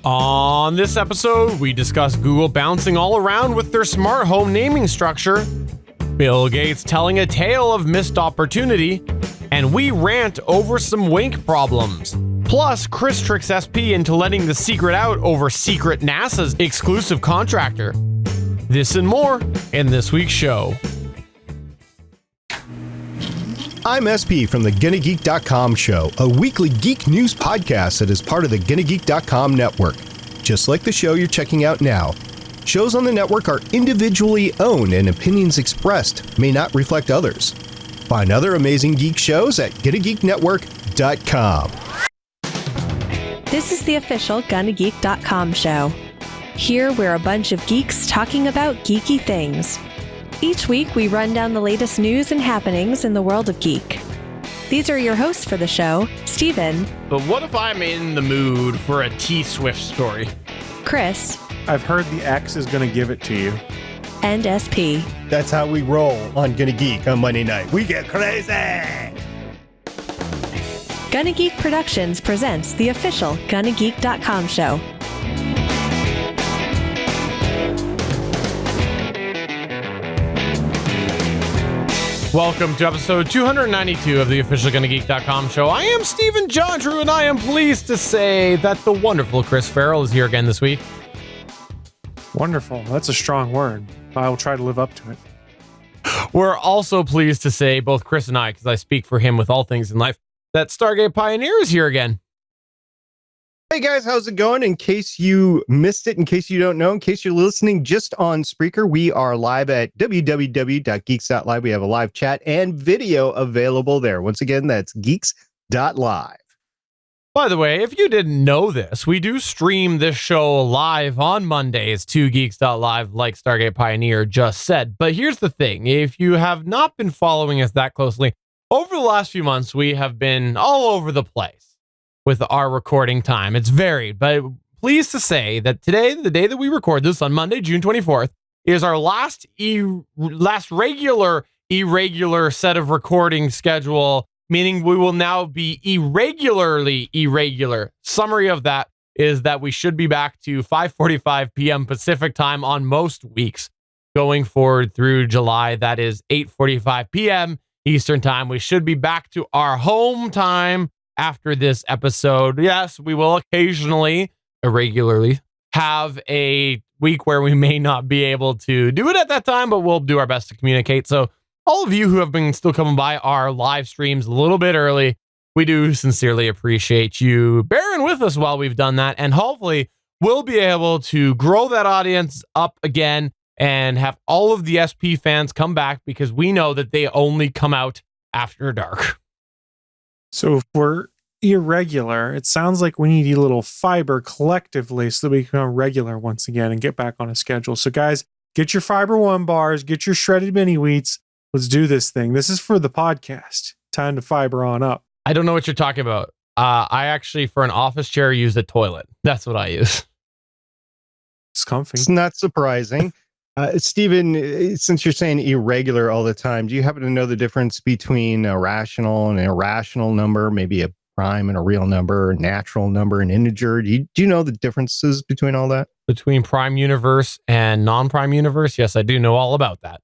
On this episode, we discuss Google bouncing all around with their smart home naming structure, Bill Gates telling a tale of missed opportunity, and we rant over some Wink problems. Plus, Chris tricks SP into letting the secret out over Secret NASA's exclusive contractor. This and more in this week's show. I'm SP from the GonnaGeek.com show, a weekly geek news podcast that is part of the GonnaGeek.com network. Just like the show you're checking out now. Shows on the network are individually owned and opinions expressed may not reflect others. Find other amazing geek shows at GonnaGeekNetwork.com. This is the official GonnaGeek.com show. Here we're a bunch of geeks talking about geeky things. Each week, we run down the latest news and happenings in the world of geek. These are your hosts for the show, Steven. But what if I'm in the mood for a T-Swift story? Chris. I've heard the X is going to give it to you. And SP. That's how we roll on Gonna Geek on Monday night. We get crazy! Gonna Geek Productions presents the official GonnaGeek.com show. Welcome to episode 292 of the official GonnaGeek.com show. I am Steven Jondrew, and I am pleased to say that the wonderful Chris Farrell is here again this week. Wonderful. That's a strong word. I will try to live up to it. We're also pleased to say, both Chris and I, because I speak for him with all things in life, that Stargate Pioneer is here again. Hey guys, how's it going? In case you missed it, in case you don't know, in case you're listening just on Spreaker, we are live at www.geeks.live. We have a live chat and video available there. Once again, that's geeks.live. By the way, if you didn't know this, we do stream this show live on Mondays to geeks.live, like Stargate Pioneer just said. But here's the thing. If you have not been following us that closely, over the last few months, we have been all over the place with our recording time. It's varied, but pleased to say that today, the day that we record this on Monday, June 24th, is our last regular irregular set of recording schedule, meaning we will now be irregularly irregular. Summary of that is that we should be back to 5:45 p.m. Pacific time on most weeks. Going forward through July, that is 8:45 p.m. Eastern time. We should be back to our home time after this episode. Yes, we will occasionally, irregularly, have a week where we may not be able to do it at that time, but we'll do our best to communicate. So all of you who have been still coming by our live streams a little bit early, we do sincerely appreciate you bearing with us while we've done that. And hopefully we'll be able to grow that audience up again and have all of the SP fans come back, because we know that they only come out after dark. So if we're irregular, it sounds like we need a little fiber collectively so that we can become regular once again and get back on a schedule. So guys, get your Fiber One bars, get your shredded mini wheats. Let's do this thing. This is for the podcast. Time to fiber on up. I don't know what you're talking about. I actually, for an office chair, use a toilet. That's what I use. It's comfy. It's not surprising. Steven, since you're saying irregular all the time, do you happen to know the difference between a rational and an irrational number, maybe a prime and a real number, a natural number, an integer? Do you know the differences between all that? Between prime universe and non-prime universe? Yes, I do know all about that.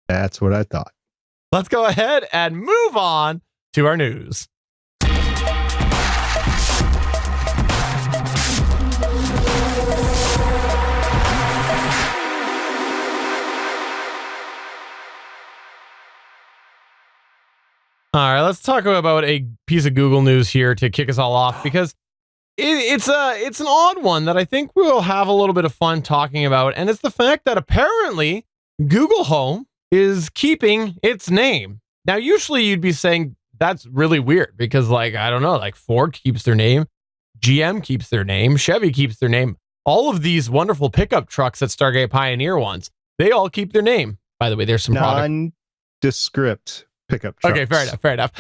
That's what I thought. Let's go ahead and move on to our news. All right, let's talk about a piece of Google news here to kick us all off, because it's an odd one that I think we'll have a little bit of fun talking about, and it's the fact that apparently Google Home is keeping its name. Now, usually you'd be saying that's really weird because, like, I don't know, like Ford keeps their name, GM keeps their name, Chevy keeps their name. All of these wonderful pickup trucks that Stargate Pioneer wants, they all keep their name. By the way, there's some nondescript pickup trucks. Okay, fair enough.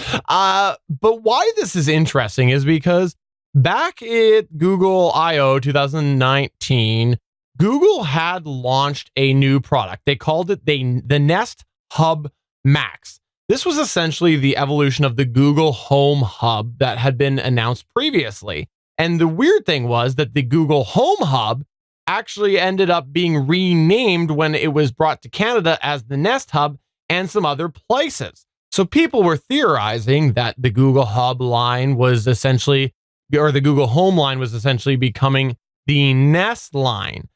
But why this is interesting is because back at Google I/O 2019, Google had launched a new product. They called it the Nest Hub Max. This was essentially the evolution of the Google Home Hub that had been announced previously. And the weird thing was that the Google Home Hub actually ended up being renamed when it was brought to Canada as the Nest Hub and some other places. So people were theorizing that the Google Hub line was essentially, or the Google Home line was essentially becoming the Nest line.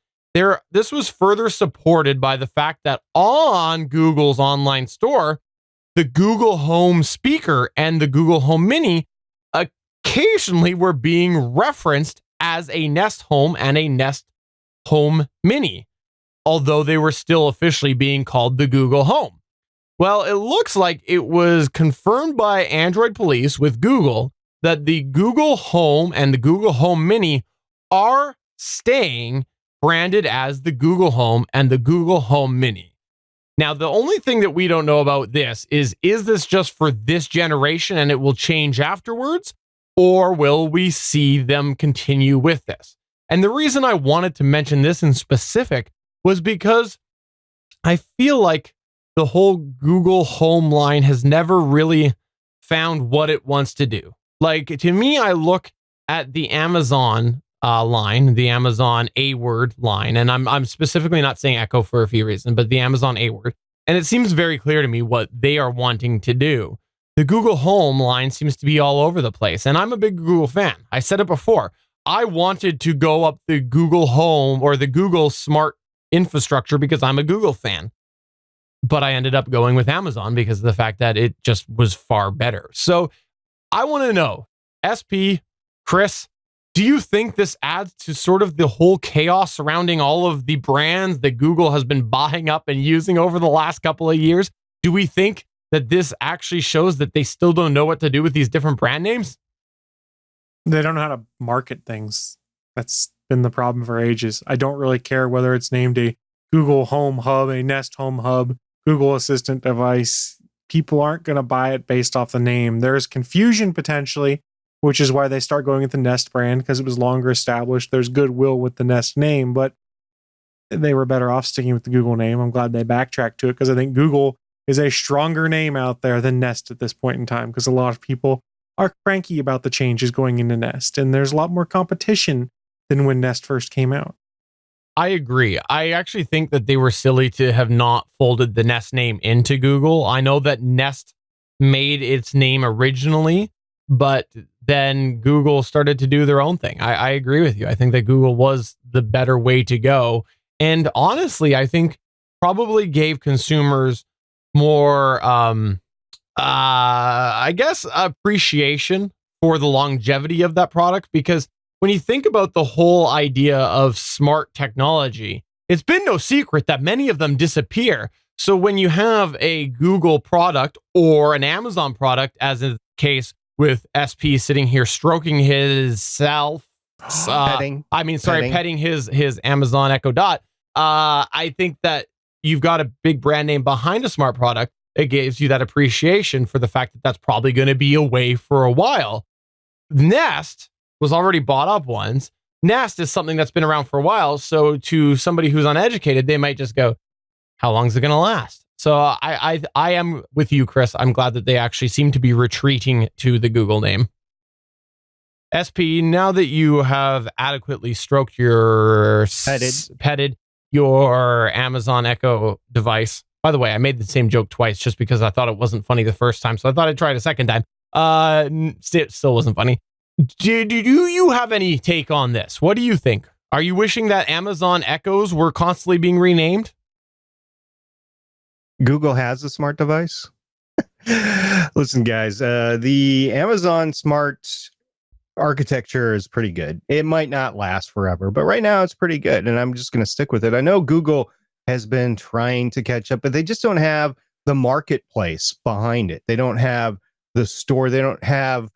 This was further supported by the fact that on Google's online store, the Google Home speaker and the Google Home Mini occasionally were being referenced as a Nest Home and a Nest Home Mini, although they were still officially being called the Google Home. Well, it looks like it was confirmed by Android police with Google that the Google Home and the Google Home Mini are staying branded as the Google Home and the Google Home Mini. Now, the only thing that we don't know about this is this just for this generation and it will change afterwards, or will we see them continue with this? And the reason I wanted to mention this in specific was because I feel like the whole Google Home line has never really found what it wants to do. Like, to me, I look at the Amazon line, the Amazon A word line, and I'm specifically not saying Echo for a few reasons, but the Amazon A word, and it seems very clear to me what they are wanting to do. The Google Home line seems to be all over the place, and I'm a big Google fan. I said it before. I wanted to go up the Google Home or the Google smart infrastructure because I'm a Google fan, but I ended up going with Amazon because of the fact that it just was far better. So I want to know, SP, Chris, do you think this adds to sort of the whole chaos surrounding all of the brands that Google has been buying up and using over the last couple of years? Do we think that this actually shows that they still don't know what to do with these different brand names? They don't know how to market things. That's been the problem for ages. I don't really care whether it's named a Google Home Hub, a Nest Home Hub, Google Assistant device. People aren't going to buy it based off the name. There's confusion potentially, which is why they start going with the Nest brand because it was longer established. There's goodwill with the Nest name, but they were better off sticking with the Google name. I'm glad they backtracked to it because I think Google is a stronger name out there than Nest at this point in time because a lot of people are cranky about the changes going into Nest, and there's a lot more competition than when Nest first came out. I agree. I actually think that they were silly to have not folded the Nest name into Google. I know that Nest made its name originally, but then Google started to do their own thing. I agree with you. I think that Google was the better way to go. And honestly, I think probably gave consumers more, I guess, appreciation for the longevity of that product. Because when you think about the whole idea of smart technology, it's been no secret that many of them disappear. So when you have a Google product or an Amazon product, as in the case with SP sitting here stroking himself, petting his Amazon Echo Dot, I think that you've got a big brand name behind a smart product. It gives you that appreciation for the fact that that's probably going to be away for a while. Nest was already bought up once. Nest is something that's been around for a while. So to somebody who's uneducated, they might just go, how long is it going to last? So I am with you, Chris. I'm glad that they actually seem to be retreating to the Google name. SP, now that you have adequately stroked your petted your Amazon Echo device. By the way, I made the same joke twice just because I thought it wasn't funny the first time. So I thought I'd try it a second time. It still wasn't funny. Do you have any take on this? What do you think? Are you wishing that Amazon Echoes were constantly being renamed? Google has a smart device. Listen, guys, the Amazon smart architecture is pretty good. It might not last forever, but right now it's pretty good. And I'm just going to stick with it. I know Google has been trying to catch up, but they just don't have the marketplace behind it. They don't have the store. They don't have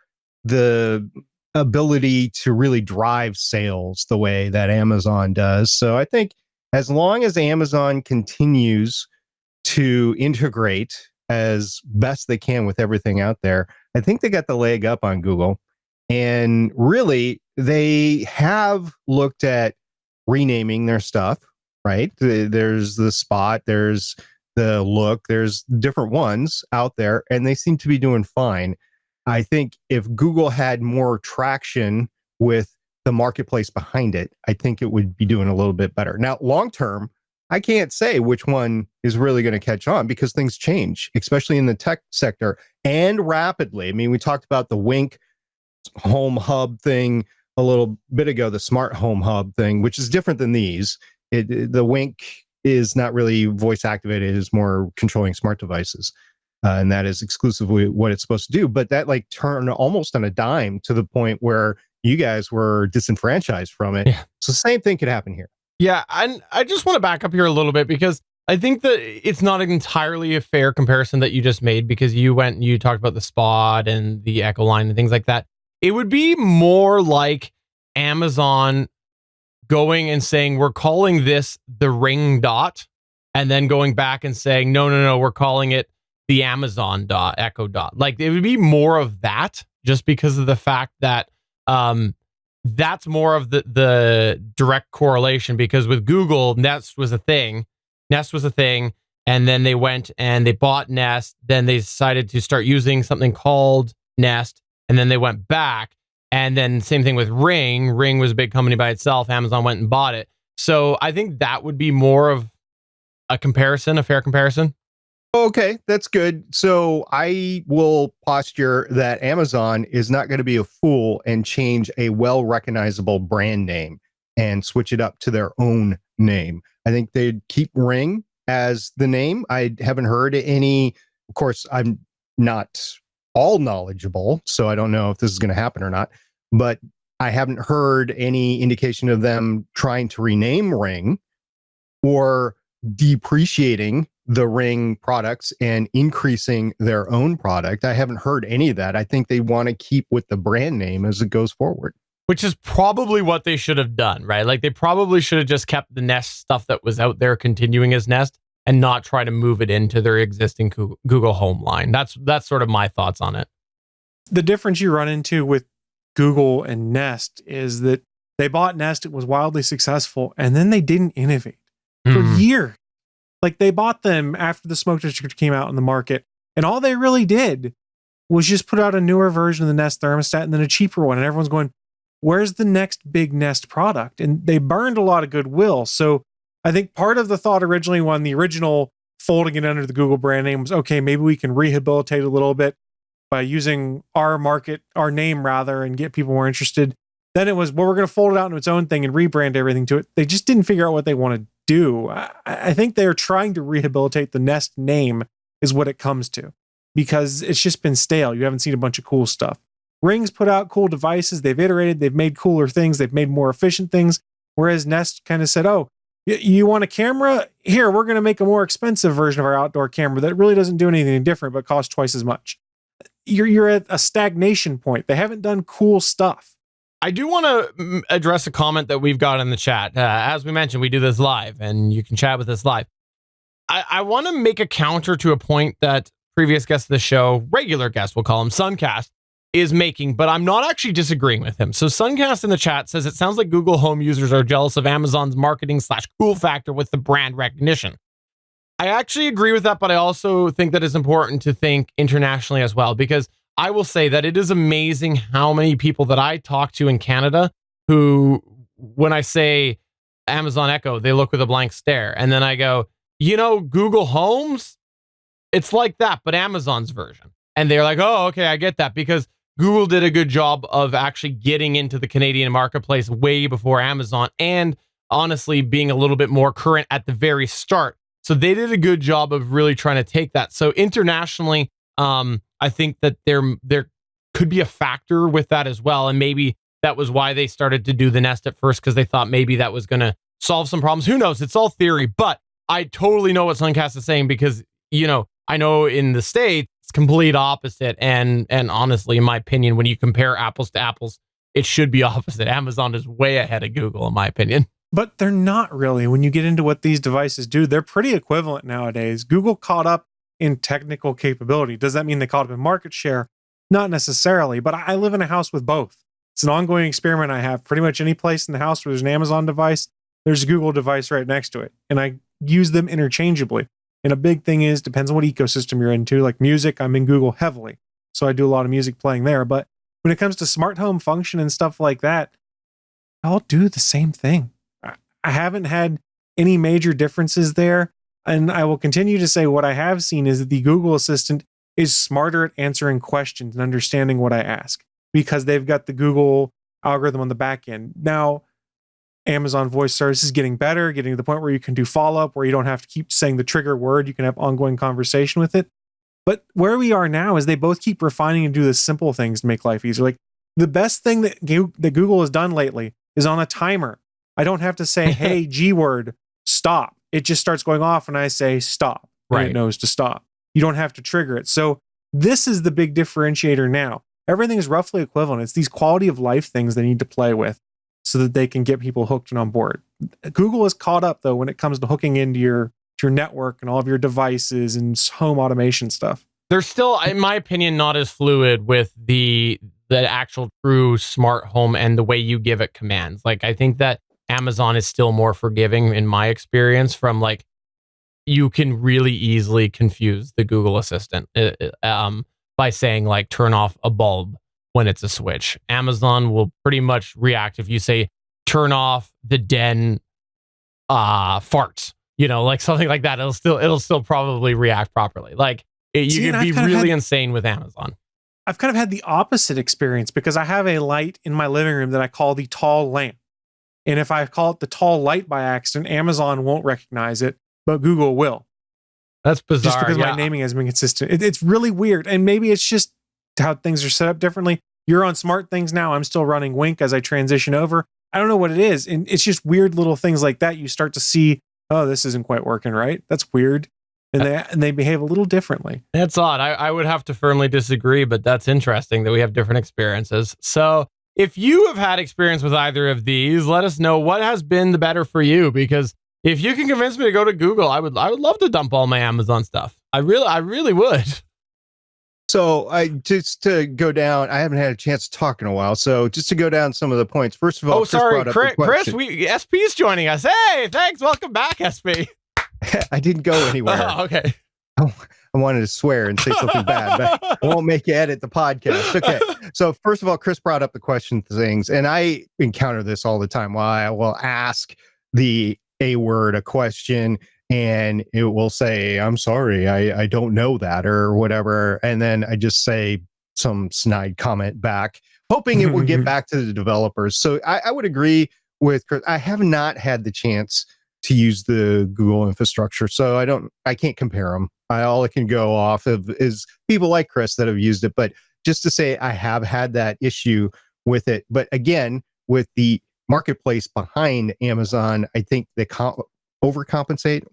the ability to really drive sales the way that Amazon does. So I think as long as Amazon continues to integrate as best they can with everything out there, I think they got the leg up on Google. And really, they have looked at renaming their stuff, right? There's the Spot, there's the Look, there's different ones out there, and they seem to be doing fine. I think if Google had more traction with the marketplace behind it, I think it would be doing a little bit better. Now, long term, I can't say which one is really going to catch on because things change, especially in the tech sector and rapidly. I mean, we talked about the Wink home hub thing a little bit ago, the smart home hub thing, which is different than these. The Wink is not really voice activated, it's more controlling smart devices. And that is exclusively what it's supposed to do. But that like turned almost on a dime to the point where you guys were disenfranchised from it. Yeah. So the same thing could happen here. Yeah, and I just want to back up here a little bit because I think that it's not entirely a fair comparison that you just made because you went and you talked about the Spot and the Echo line and things like that. It would be more like Amazon going and saying, we're calling this the Ring Dot, and then going back and saying, no, we're calling it the Amazon Dot, Echo Dot. Like it would be more of that just because of the fact that that's more of the direct correlation because with Google, Nest was a thing, and then they went and they bought Nest, then they decided to start using something called Nest, and then they went back, and then same thing with Ring. Ring was a big company by itself, Amazon went and bought it. So I think that would be more of a comparison, a fair comparison. Okay, that's good. So I will posture that Amazon is not going to be a fool and change a well-recognizable brand name and switch it up to their own name. I think they'd keep Ring as the name. I haven't heard any, of course, I'm not all knowledgeable, so I don't know if this is going to happen or not, but I haven't heard any indication of them trying to rename Ring or depreciating the Ring products and increasing their own product. I haven't heard any of that. I think they want to keep with the brand name as it goes forward. Which is probably what they should have done, right? Like they probably should have just kept the Nest stuff that was out there continuing as Nest and not try to move it into their existing Google Home line. That's sort of my thoughts on it. The difference you run into with Google and Nest is that they bought Nest, it was wildly successful, and then they didn't innovate for years. Like they bought them after the Smoke Detector came out in the market, and all they really did was just put out a newer version of the Nest thermostat and then a cheaper one. And everyone's going, where's the next big Nest product? And they burned a lot of goodwill. So I think part of the thought originally when the original folding it under the Google brand name was, okay, maybe we can rehabilitate a little bit by using our name rather, and get people more interested. Then it was, well, we're going to fold it out into its own thing and rebrand everything to it. They just didn't figure out what they want to do. I think they're trying to rehabilitate the Nest name is what it comes to, because it's just been stale. You haven't seen a bunch of cool stuff. Ring's put out cool devices. They've iterated. They've made cooler things. They've made more efficient things. Whereas Nest kind of said, oh, you want a camera? Here, we're going to make a more expensive version of our outdoor camera that really doesn't do anything different, but costs twice as much. You're at a stagnation point. They haven't done cool stuff. I do want to address a comment that we've got in the chat. As we mentioned, we do this live, and you can chat with us live. I want to make a counter to a point that previous guest of the show, regular guest, we'll call him, Suncast, is making, but I'm not actually disagreeing with him. So Suncast in the chat says, it sounds like Google Home users are jealous of Amazon's marketing / cool factor with the brand recognition. I actually agree with that, but I also think that it's important to think internationally as well, because I will say that it is amazing how many people that I talk to in Canada who, when I say Amazon Echo, they look with a blank stare. And then I go, Google Homes, it's like that, but Amazon's version. And they're like, oh, okay, I get that, because Google did a good job of actually getting into the Canadian marketplace way before Amazon, and honestly being a little bit more current at the very start. So they did a good job of really trying to take that. So internationally, I think that there could be a factor with that as well. And maybe that was why they started to do the Nest at first, because they thought maybe that was going to solve some problems. Who knows? It's all theory, but I totally know what Suncast is saying, because, I know in the States, it's complete opposite. And honestly, in my opinion, when you compare apples to apples, it should be opposite. Amazon is way ahead of Google, in my opinion. But they're not really. When you get into what these devices do, they're pretty equivalent nowadays. Google caught up in technical capability. Does that mean they caught up in market share? Not necessarily, but I live in a house with both. It's an ongoing experiment I have. Pretty much any place in the house where there's an Amazon device, there's a Google device right next to it. And I use them interchangeably. And a big thing is, depends on what ecosystem you're into. Like music, I'm in Google heavily. So I do a lot of music playing there. But when it comes to smart home function and stuff like that, all do the same thing. I haven't had any major differences there. And I will continue to say what I have seen is that the Google Assistant is smarter at answering questions and understanding what I ask because they've got the Google algorithm on the back end. Now, Amazon Voice Service is getting better, getting to the point where you can do follow-up, where you don't have to keep saying the trigger word. You can have ongoing conversation with it. But where we are now is they both keep refining and do the simple things to make life easier. Like the best thing that Google has done lately is on a timer. I don't have to say, hey, G word, stop. It just starts going off and I say stop. And it knows to stop. You don't have to trigger it. So this is the big differentiator now. Everything is roughly equivalent. It's these quality of life things they need to play with so that they can get people hooked and on board. Google is caught up though when it comes to hooking into your network and all of your devices and home automation stuff. They're still, in my opinion, not as fluid with the actual true smart home and the way you give it commands. Like I think that Amazon is still more forgiving in my experience from like, you can really easily confuse the Google Assistant by saying like, turn off a bulb when it's a switch. Amazon will pretty much react if you say, turn off the den farts, you know, like something like that. It'll still probably react properly. Like you can be really insane with Amazon. I've kind of had the opposite experience because I have a light in my living room that I call the tall lamp. And if I call it the tall light by accident, Amazon won't recognize it, but Google will. That's bizarre. Just because my naming has been consistent. It's really weird. And maybe it's just how things are set up differently. You're on smart things now. I'm still running Wink as I transition over. I don't know what it is. And it's just weird little things like that. You start to see, oh, this isn't quite working right. That's weird. And they behave a little differently. That's odd. I would have to firmly disagree, but that's interesting that we have different experiences. So if you have had experience with either of these, let us know what has been the better for you. Because if you can convince me to go to Google, I would love to dump all my Amazon stuff. I really would. So just to go down, I haven't had a chance to talk in a while. So just to go down some of the points. First of all, Chris, SP's joining us. Hey, thanks. Welcome back, SP. I didn't go anywhere. Oh, okay. I wanted to swear and say something bad, but I won't make you edit the podcast. Okay. So first of all, Chris brought up the question things, and I encounter this all the time. Well, I will ask the A word a question, and it will say, I'm sorry, I don't know that, or whatever. And then I just say some snide comment back, hoping it will get back to the developers. So I would agree with Chris. I have not had the chance to use the Google infrastructure, so I can't compare them. All I can go off of is people like Chris that have used it, but just to say I have had that issue with it. But again, with the marketplace behind Amazon, I think they compensate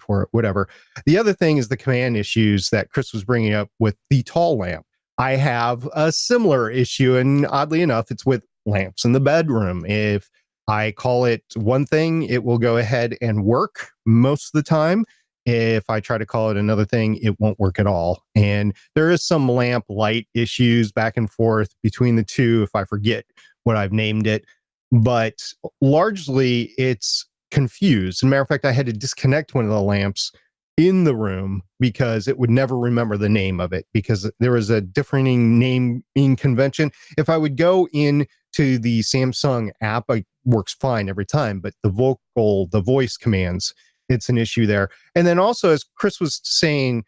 for it, whatever. The other thing is the command issues that Chris was bringing up with the tall lamp. I have a similar issue, and oddly enough, it's with lamps in the bedroom. If I call it one thing, it will go ahead and work most of the time. If I try to call it another thing, it won't work at all. And there is some lamp light issues back and forth between the two if I forget what I've named it. But largely, it's confused. As a matter of fact, I had to disconnect one of the lamps in the room because it would never remember the name of it because there was a differing naming convention. If I would go into the Samsung app, it works fine every time, but the voice commands, it's an issue there. And then also, as Chris was saying,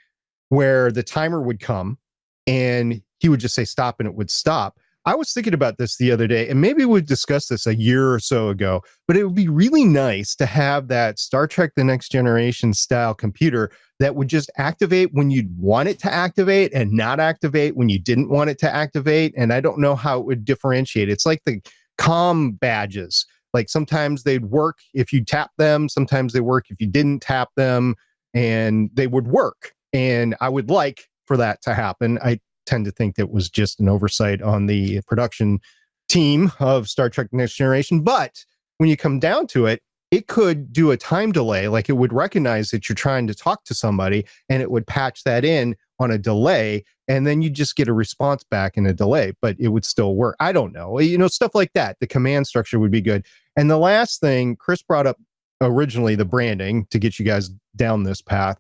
where the timer would come and he would just say stop and it would stop. I was thinking about this the other day, and maybe we've discussed this a year or so ago, but it would be really nice to have that Star Trek The Next Generation style computer that would just activate when you'd want it to activate and not activate when you didn't want it to activate. And I don't know how it would differentiate. It's like the comm badges. Like sometimes they'd work if you tap them, sometimes they work if you didn't tap them, and they would work. And I would like for that to happen. I tend to think that was just an oversight on the production team of Star Trek Next Generation. But when you come down to it, it could do a time delay. Like it would recognize that you're trying to talk to somebody and it would patch that in on a delay. And then you just get a response back in a delay, but it would still work. I don't know, stuff like that. The command structure would be good. And the last thing Chris brought up originally, the branding, to get you guys down this path.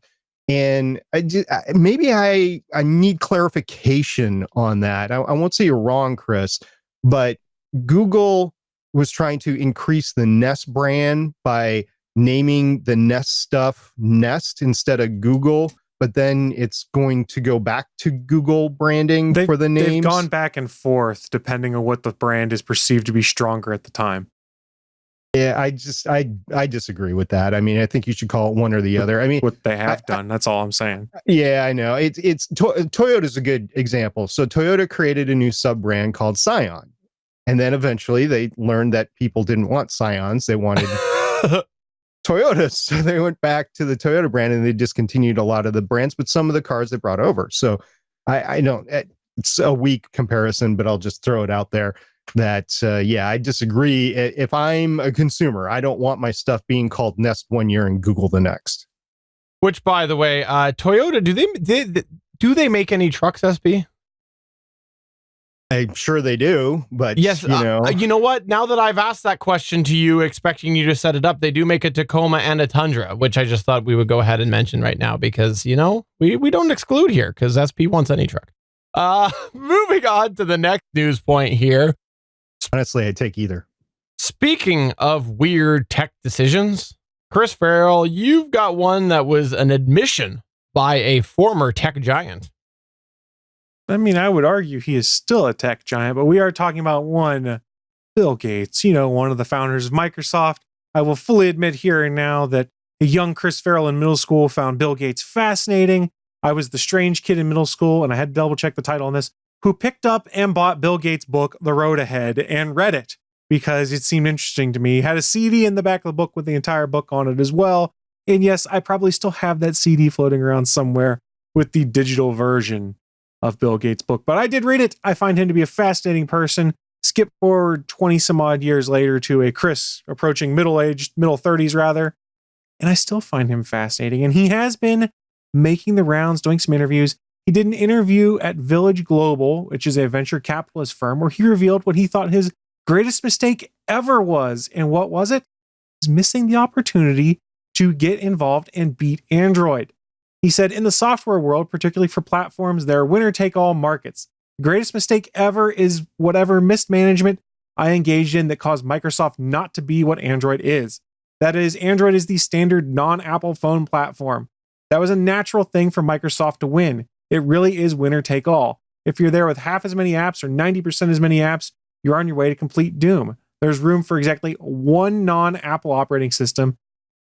And maybe I need clarification on that. I won't say you're wrong, Chris, but Google was trying to increase the Nest brand by naming the Nest stuff Nest instead of Google, but then it's going to go back to Google branding for the names. They've gone back and forth depending on what the brand is perceived to be stronger at the time. Yeah, I disagree with that. I mean, I think you should call it one or the other. I mean, what they have done. That's all I'm saying. Yeah, I know. Toyota's a good example. So Toyota created a new sub brand called Scion, and then eventually they learned that people didn't want Scions; they wanted Toyotas. So they went back to the Toyota brand and they discontinued a lot of the brands, but some of the cars they brought over. So I don't. It's a weak comparison, but I'll just throw it out there. That I disagree. If I'm a consumer, I don't want my stuff being called Nest one year and Google the next. Which, by the way, Toyota, do they make any trucks, SB? I'm sure they do, but yes, you know what? Now that I've asked that question to you, expecting you to set it up, they do make a Tacoma and a Tundra, which I just thought we would go ahead and mention right now because we don't exclude here because SP wants any truck. Moving on to the next news point here. Honestly, I'd take either. Speaking of weird tech decisions, Chris Farrell, you've got one that was an admission by a former tech giant. I mean, I would argue he is still a tech giant, but we are talking about one Bill Gates, one of the founders of Microsoft. I will fully admit here and now that a young Chris Farrell in middle school found Bill Gates fascinating. I was the strange kid in middle school, and I had to double check the title on this, who picked up and bought Bill Gates' book, The Road Ahead, and read it because it seemed interesting to me. Had a CD in the back of the book with the entire book on it as well. And yes, I probably still have that CD floating around somewhere with the digital version of Bill Gates' book. But I did read it. I find him to be a fascinating person. Skip forward 20 some odd years later to a Chris approaching middle 30s rather. And I still find him fascinating. And he has been making the rounds, doing some interviews. He did an interview at Village Global, which is a venture capitalist firm, where he revealed what he thought his greatest mistake ever was. And what was it? He's missing the opportunity to get involved and beat Android. He said, in the software world, particularly for platforms, there are winner-take-all markets. The greatest mistake ever is whatever mismanagement I engaged in that caused Microsoft not to be what Android is. That is, Android is the standard non-Apple phone platform. That was a natural thing for Microsoft to win. It really is winner take all. If you're there with half as many apps or 90% as many apps, you're on your way to complete doom. There's room for exactly one non-Apple operating system.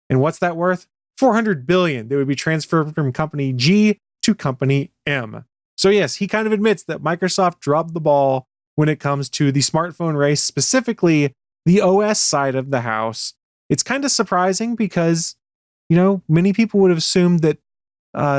And what's that worth? $400 billion. They would be transferred from company G to company M. So yes, he kind of admits that Microsoft dropped the ball when it comes to the smartphone race, specifically the OS side of the house. It's kind of surprising because, many people would have assumed that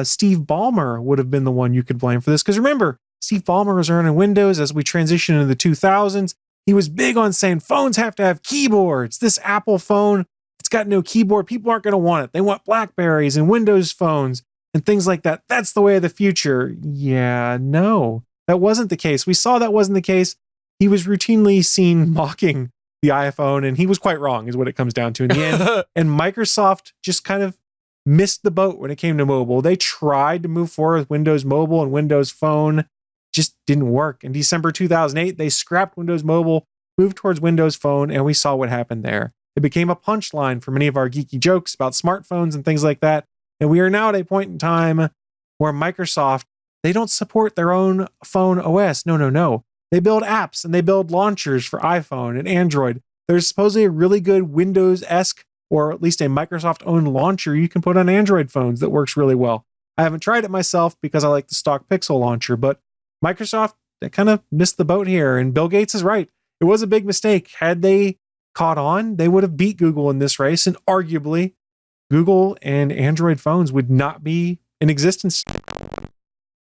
Steve Ballmer would have been the one you could blame for this. Because remember, Steve Ballmer was running Windows as we transition into the 2000s. He was big on saying phones have to have keyboards. This Apple phone, it's got no keyboard. People aren't going to want it. They want Blackberries and Windows phones and things like that. That's the way of the future. Yeah, no, that wasn't the case. We saw that wasn't the case. He was routinely seen mocking the iPhone, and he was quite wrong, is what it comes down to in the end. And Microsoft just kind of missed the boat when it came to mobile. They tried to move forward with Windows Mobile and Windows Phone. Just didn't work. In December 2008, they scrapped Windows Mobile, moved towards Windows Phone, and we saw what happened there. It became a punchline for many of our geeky jokes about smartphones and things like that. And we are now at a point in time where Microsoft, they don't support their own phone OS. No. They build apps and they build launchers for iPhone and Android. There's supposedly a really good Windows-esque or at least a Microsoft-owned launcher you can put on Android phones that works really well. I haven't tried it myself because I like the stock Pixel launcher, but Microsoft, they kind of missed the boat here, and Bill Gates is right. It was a big mistake. Had they caught on, they would have beat Google in this race, and arguably, Google and Android phones would not be in existence.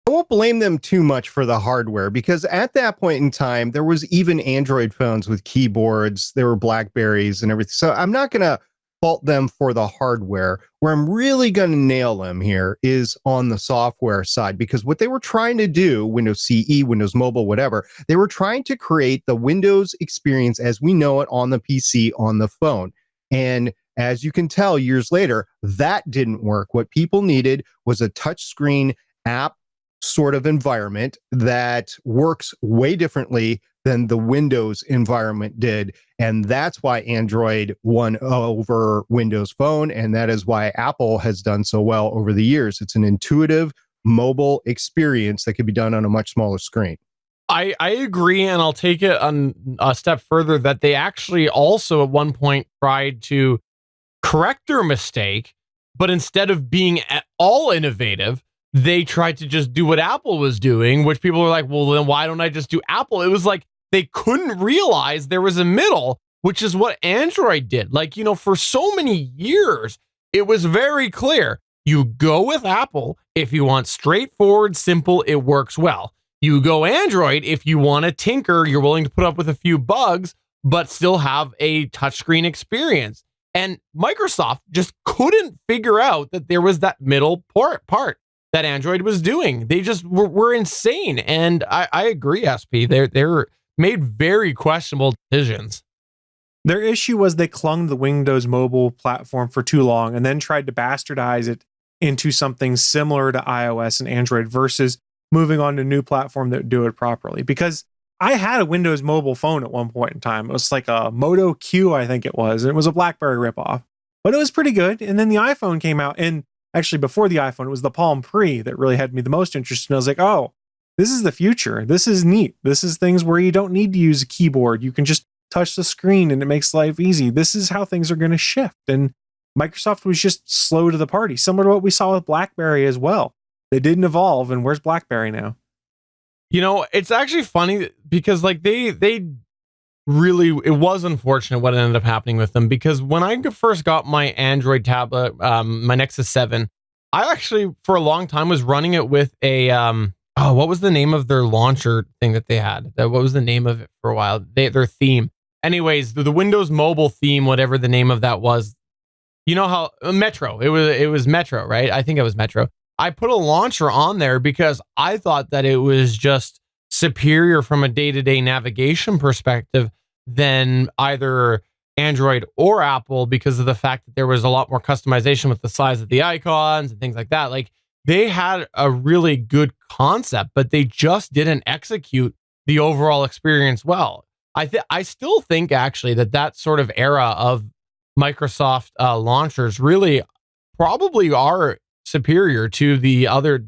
I won't blame them too much for the hardware because at that point in time, there was even Android phones with keyboards. There were Blackberries and everything. So I'm not going to fault them for the hardware. Where I'm really going to nail them here is on the software side, because what they were trying to do, Windows CE, Windows Mobile, whatever, they were trying to create the Windows experience as we know it on the PC, on the phone. And as you can tell years later, that didn't work. What people needed was a touchscreen app sort of environment that works way differently than the Windows environment did. And that's why Android won over Windows Phone. And that is why Apple has done so well over the years. It's an intuitive mobile experience that can be done on a much smaller screen. I agree, and I'll take it on a step further that they actually also at one point tried to correct their mistake, but instead of being at all innovative, they tried to just do what Apple was doing, which people were like, well, then why don't I just do Apple? It was like they couldn't realize there was a middle, which is what Android did. Like, for so many years, it was very clear. You go with Apple if you want straightforward, simple, it works well. You go Android if you want to tinker, you're willing to put up with a few bugs, but still have a touchscreen experience. And Microsoft just couldn't figure out that there was that middle part that Android was doing. They just were insane. And I agree, SP. They're made very questionable decisions. Their issue was they clung to the Windows mobile platform for too long and then tried to bastardize it into something similar to iOS and Android versus moving on to a new platform that would do it properly. Because I had a Windows mobile phone at one point in time. It was like a Moto Q, I think it was. It was a BlackBerry ripoff, but it was pretty good. And then the iPhone came out, and actually before the iPhone, it was the Palm Pre that really had me the most interested. And I was like, oh, this is the future. This is neat. This is things where you don't need to use a keyboard. You can just touch the screen and it makes life easy. This is how things are going to shift. And Microsoft was just slow to the party, similar to what we saw with BlackBerry as well. They didn't evolve, and where's BlackBerry now? It's actually funny because they really, it was unfortunate what ended up happening with them, because when I first got my Android tablet, my Nexus 7, I actually for a long time was running it with a what was the name of their launcher thing that they had? What was the name of it for a while? Their theme. Anyways, the Windows mobile theme, whatever the name of that was. You know how Metro, it was Metro, right? I think it was Metro. I put a launcher on there because I thought that it was just superior from a day-to-day navigation perspective than either Android or Apple, because of the fact that there was a lot more customization with the size of the icons and things like that. Like, they had a really good concept, but they just didn't execute the overall experience well. I still think actually that sort of era of Microsoft launchers really probably are superior to the other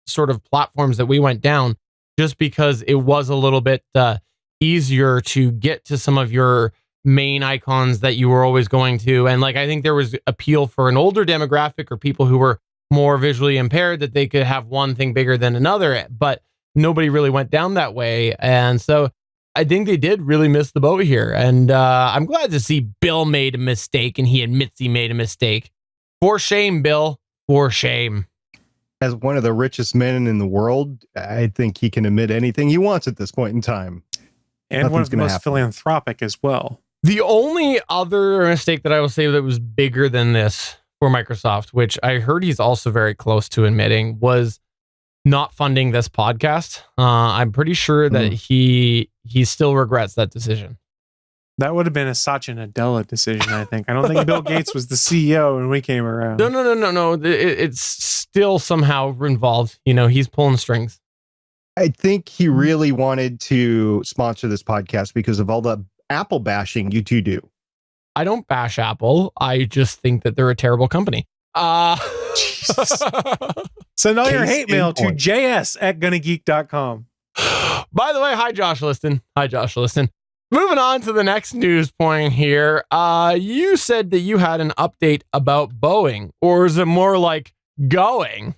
sort of platforms that we went down, just because it was a little bit easier to get to some of your main icons that you were always going to. And I think there was appeal for an older demographic or people who were more visually impaired, that they could have one thing bigger than another, but nobody really went down that way. And so I think they did really miss the boat here. And I'm glad to see Bill made a mistake and he admits he made a mistake. For shame, Bill. For shame. As one of the richest men in the world, I think he can admit anything he wants at this point in time. And Nothing's one of the most philanthropic as well. The only other mistake that I will say that was bigger than this for Microsoft, which I heard he's also very close to admitting, was not funding this podcast. I'm pretty sure that he still regrets that decision. That would have been a Satya Nadella decision, I think. I don't think Bill Gates was the CEO when we came around. No. It's still somehow involved. He's pulling strings. I think he really wanted to sponsor this podcast because of all the Apple bashing you two do. I don't bash Apple. I just think that they're a terrible company. Jesus. Send all your hate mail to js@gonnageek.com. By the way, hi, Josh Liston. Moving on to the next news point here. You said that you had an update about Boeing, or is it more like going?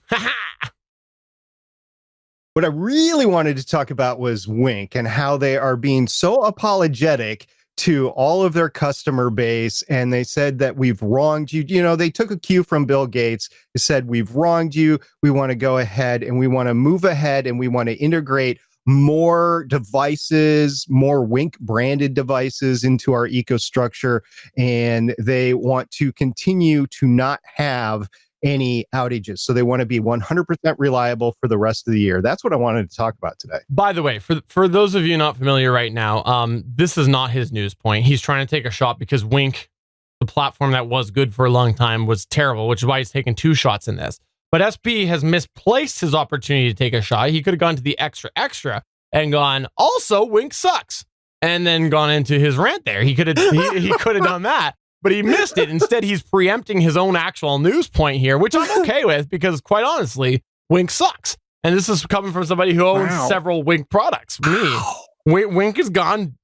What I really wanted to talk about was Wink and how they are being so apologetic to all of their customer base. And they said that we've wronged you. They took a cue from Bill Gates. They said, we've wronged you. We want to go ahead and we want to move ahead and we want to integrate more devices, more Wink branded devices into our ecostructure. And they want to continue to not have any outages. So they want to be 100% reliable for the rest of the year. That's what I wanted to talk about today. By the way, for those of you not familiar right now, this is not his news point. He's trying to take a shot because Wink the platform that was good for a long time was terrible, which is why he's taking 2 shots in this. But SP has misplaced his opportunity to take a shot. He could have gone to the extra and gone, also, Wink sucks, and then gone into his rant there. He could have he could have done that, but he missed it. Instead, he's preempting his own actual news point here, which I'm okay with because, quite honestly, Wink sucks. And this is coming from somebody who owns several Wink products. Me, Wink has gone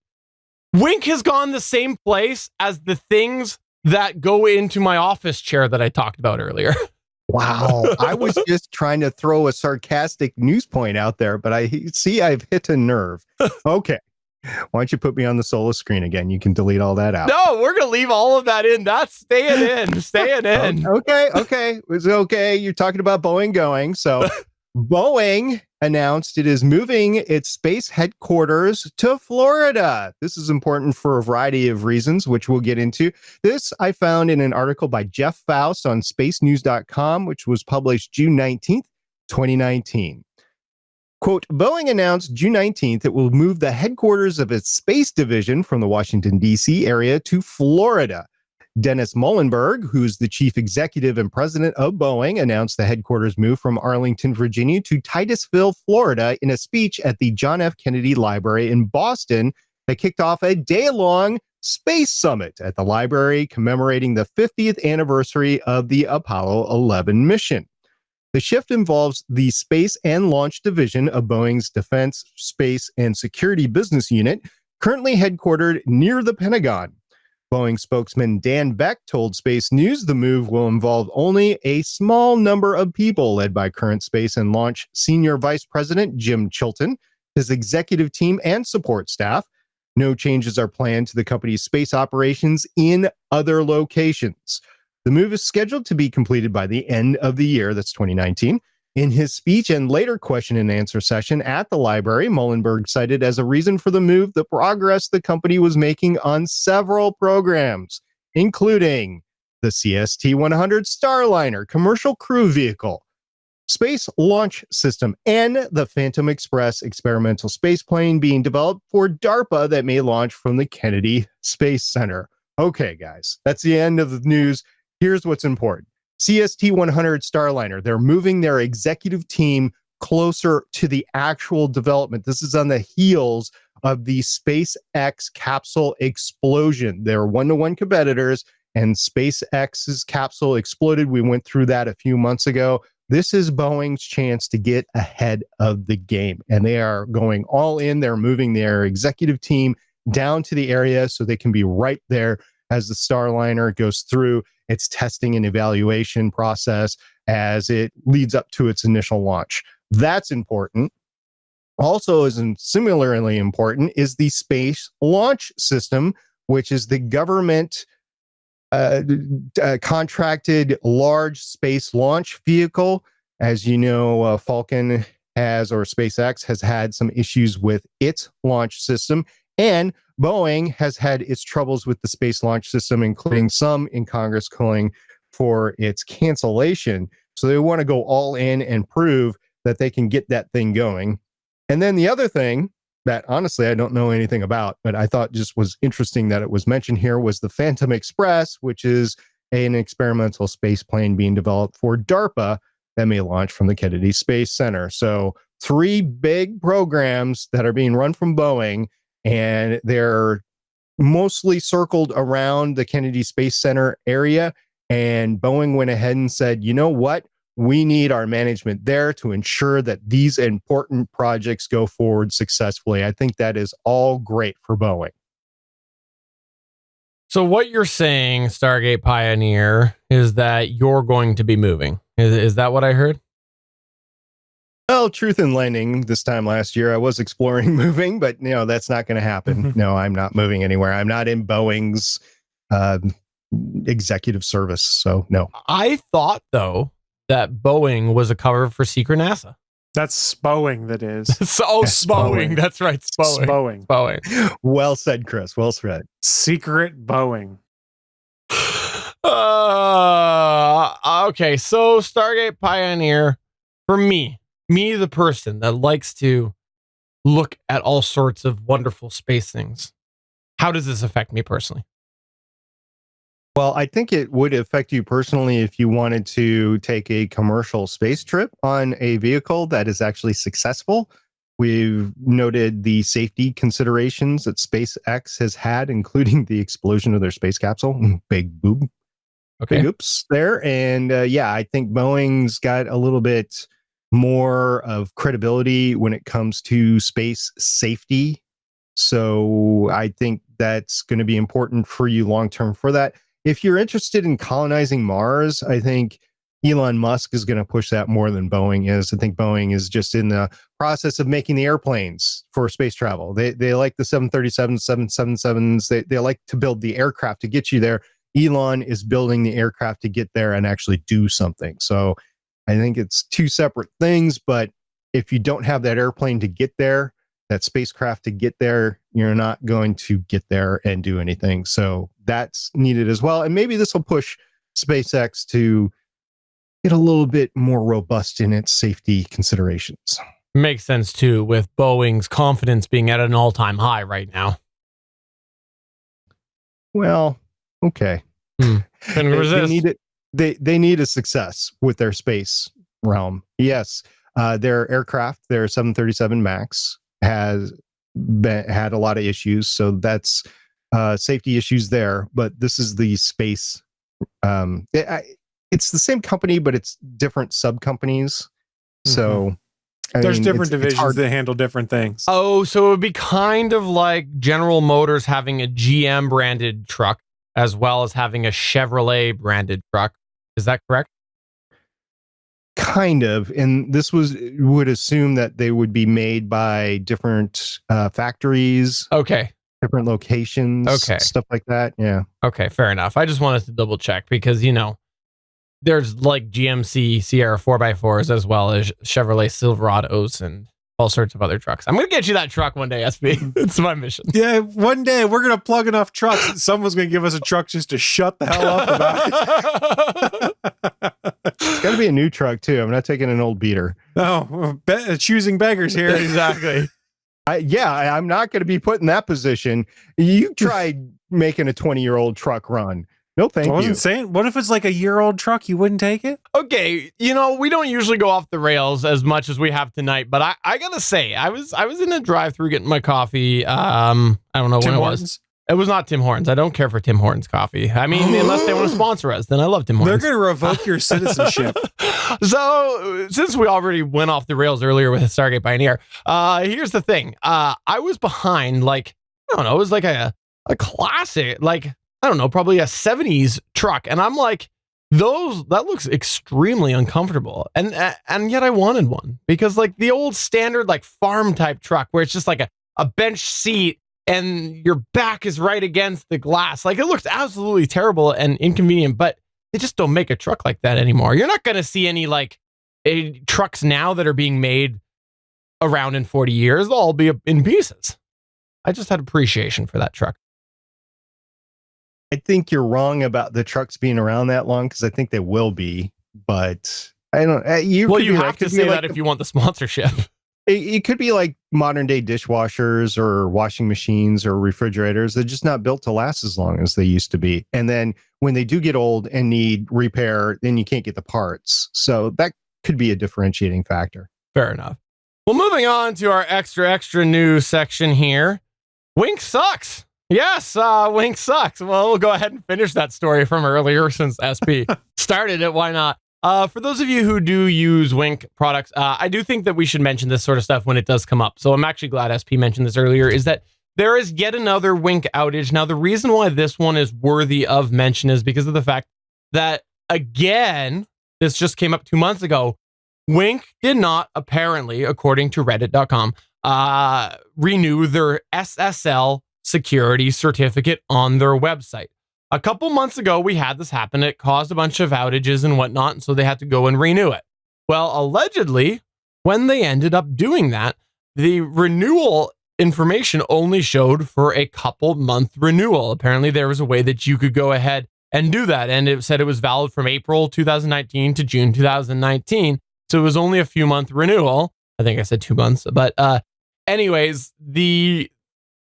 the same place as the things that go into my office chair that I talked about earlier. Wow. I was just trying to throw a sarcastic news point out there, but I see I've hit a nerve. Okay. Why don't you put me on the solo screen again? You can delete all that out. No, we're going to leave all of that in. That's staying in. Staying in. Okay. It was okay. You're talking about Boeing going. So Boeing announced it is moving its space headquarters to Florida. This is important for a variety of reasons, which we'll get into. This I found in an article by Jeff Faust on spacenews.com, which was published June 19th, 2019. Quote, Boeing announced June 19th it will move the headquarters of its space division from the Washington, D.C. area to Florida. Dennis Muhlenberg, who's the chief executive and president of Boeing, announced the headquarters move from Arlington, Virginia to Titusville, Florida in a speech at the John F. Kennedy Library in Boston that kicked off a day-long space summit at the library commemorating the 50th anniversary of the Apollo 11 mission. The shift involves the Space and Launch Division of Boeing's Defense, Space, and Security Business Unit, currently headquartered near the Pentagon. Boeing spokesman Dan Beck told Space News the move will involve only a small number of people, led by current Space and Launch Senior Vice President Jim Chilton, his executive team, and support staff. No changes are planned to the company's space operations in other locations. The move is scheduled to be completed by the end of the year, that's 2019. In his speech and later question and answer session at the library, Muhlenberg cited as a reason for the move the progress the company was making on several programs, including the CST-100 Starliner commercial crew vehicle, Space Launch System, and the Phantom Express experimental spaceplane being developed for DARPA that may launch from the Kennedy Space Center. Okay, guys, that's the end of the news. Here's what's important. CST-100 Starliner, they're moving their executive team closer to the actual development. This is on the heels of the SpaceX capsule explosion. They're one-to-one competitors, and SpaceX's capsule exploded. We went through that a few months ago. This is Boeing's chance to get ahead of the game, and they are going all in. They're moving their executive team down to the area so they can be right there as the Starliner goes through its testing and evaluation process as it leads up to its initial launch. That's important. Also, as similarly important, is the Space Launch System, which is the government contracted large space launch vehicle. As you know, Falcon or SpaceX has had some issues with its launch system, and Boeing has had its troubles with the Space Launch System, including some in Congress calling for its cancellation. So they want to go all in and prove that they can get that thing going. And then the other thing that honestly I don't know anything about, but I thought just was interesting that it was mentioned here, was the Phantom Express, which is an experimental space plane being developed for DARPA that may launch from the Kennedy Space Center. So 3 big programs that are being run from Boeing, and they're mostly circled around the Kennedy Space Center area. And Boeing went ahead and said, you know what? We need our management there to ensure that these important projects go forward successfully. I think that is all great for Boeing. So what you're saying, Stargate Pioneer, is that you're going to be moving. Is that what I heard? Well, truth in lending, this time last year, I was exploring moving, but that's not going to happen. No, I'm not moving anywhere. I'm not in Boeing's executive service. So no. I thought, though, that Boeing was a cover for Secret NASA. That's Boeing, that is. Boeing. That's right. Boeing. Well said, Chris. Well said. Secret Boeing. Okay, so Stargate Pioneer, for me, the person that likes to look at all sorts of wonderful space things, how does this affect me personally? Well, I think it would affect you personally if you wanted to take a commercial space trip on a vehicle that is actually successful. We've noted the safety considerations that SpaceX has had, including the explosion of their space capsule. Big boob. Okay. Big oops there. And yeah, I think Boeing's got a little bit more of credibility when it comes to space safety. So I think that's going to be important for you long term for that. If you're interested in colonizing Mars, I think Elon Musk is going to push that more than Boeing is. I think Boeing is just in the process of making the airplanes for space travel. They like the 737s, 777s. They like to build the aircraft to get you there. Elon is building the aircraft to get there and actually do something. So I think it's two separate things, but if you don't have that airplane to get there, that spacecraft to get there, you're not going to get there and do anything. So that's needed as well. And maybe this will push SpaceX to get a little bit more robust in its safety considerations. Makes sense too, with Boeing's confidence being at an all-time high right now. Well, okay. Couldn't resist. They need it. They need a success with their space realm. Yes, their aircraft, their 737 MAX, had a lot of issues. So that's safety issues there. But this is the space. It's the same company, but it's different sub companies. So there's different divisions that handle different things. Oh, so it would be kind of like General Motors having a GM branded truck as well as having a Chevrolet branded truck. Is that correct? Kind of. And this would assume that they would be made by different factories. Okay. Different locations. Okay. Stuff like that. Yeah. Okay, fair enough. I just wanted to double check because, there's like GMC Sierra 4x4s as well as Chevrolet Silverados and all sorts of other trucks. I'm going to get you that truck one day, SB. It's my mission. Yeah, one day we're going to plug enough trucks that someone's going to give us a truck just to shut the hell up about it. It's got to be a new truck, too. I'm not taking an old beater. No, choosing beggars here. Exactly. I'm not going to be put in that position. You tried making a 20-year-old truck run. No, thank you. I wasn't saying, what if it's like a year-old truck? You wouldn't take it? Okay, we don't usually go off the rails as much as we have tonight, but I gotta say, I was in a drive-through getting my coffee. I don't know when it was. It was not Tim Hortons. I don't care for Tim Hortons coffee. I mean, unless they want to sponsor us, then I love Tim Hortons. They're going to revoke your citizenship. So, since we already went off the rails earlier with Stargate Pioneer, here's the thing. I was behind, I don't know, it was like a classic, I don't know, probably a 70s truck. And I'm like, that looks extremely uncomfortable. And yet I wanted one because the old standard, farm type truck where it's just like a bench seat and your back is right against the glass. It looks absolutely terrible and inconvenient, but they just don't make a truck like that anymore. You're not going to see any trucks now that are being made around in 40 years. They'll all be in pieces. I just had appreciation for that truck. I think you're wrong about the trucks being around that long because I think they will be, but I don't. You have to say that if you want the sponsorship. It could be like modern day dishwashers or washing machines or refrigerators. They're just not built to last as long as they used to be. And then when they do get old and need repair, then you can't get the parts. So that could be a differentiating factor. Fair enough. Well, moving on to our extra news section here. Wink sucks. Yes, Wink sucks. Well, we'll go ahead and finish that story from earlier since SP started it. Why not? For those of you who do use Wink products, I do think that we should mention this sort of stuff when it does come up. So I'm actually glad SP mentioned this earlier, is that there is yet another Wink outage. Now, the reason why this one is worthy of mention is because of the fact that, again, this just came up 2 months ago. Wink did not, apparently, according to reddit.com, renew their SSL security certificate on their website. A couple months ago, we had this happen. It caused a bunch of outages and whatnot, and so they had to go and renew it. Well, allegedly, when they ended up doing that, the renewal information only showed for a couple month renewal. Apparently, there was a way that you could go ahead and do that, and it said it was valid from April 2019 to June 2019. So it was only a few month renewal. I think I said 2 months, but anyways, the